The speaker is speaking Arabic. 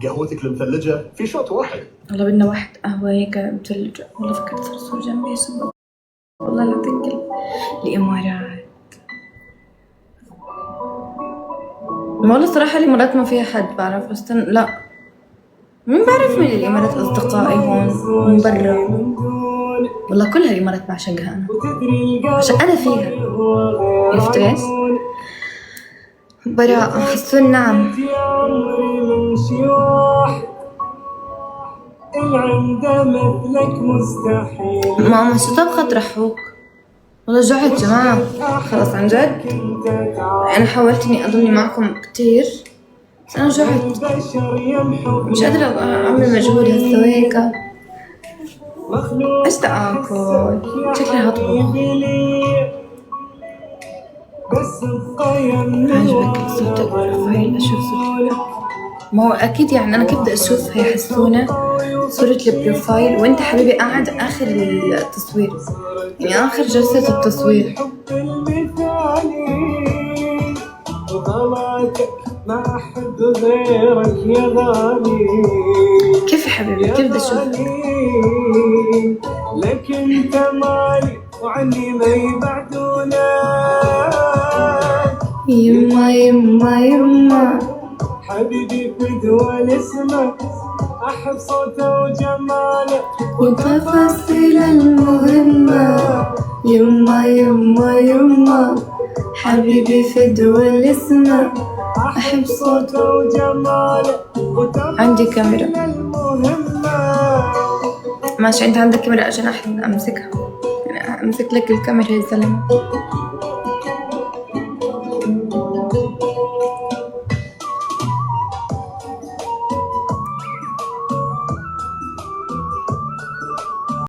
قهوتك المثلجة في شوت واحد. والله بدنا واحد قهوة هيك مثلجة. والله فكرت صرصور جنبي يسبب. والله لا تنقل الإمارات. والله صراحة الإمارات ما فيها حد بعرف بس لا مين بعرف من الإمارات أصدقائي هون ومن برا. والله كلها الإمارات بعشقها أنا عشان أنا فيها. عرفت ليش؟ براء حسون نعم. ماما شو طبخة رحوك؟ والله جعت جماعة خلص عن جد. أنا حاولت إني أضلني معكم كتير بس أنا جعت مش قادرة أعمل مجهود هسه هيك. إيش بدي آكل؟ شكلي هطبخ. عجبك صورة البروفايل؟ أشوف صورة. ما هو أكيد يعني أنا كيف بدي أشوف هي حسونة صورة البروفايل وأنت حبيبي قاعد آخر التصوير يعني آخر جلسة التصوير. ما أحب غيرك يا غالي. كيف يا حبيبي كيف بدي أشوفك؟ لك أنت مالي وعني ما يبعدونك. يما يما يما حبيبي فدوى لاسمك أحب صوته وجماله وتفاصيل المهمة. يما يما يما حبيبي فدوى لاسمك أحب صوته وجماله. عندي كاميرا ماشي. أنت عندك كاميرا عشان أمسكها يعني أمسك لك الكاميرا يا زلمة.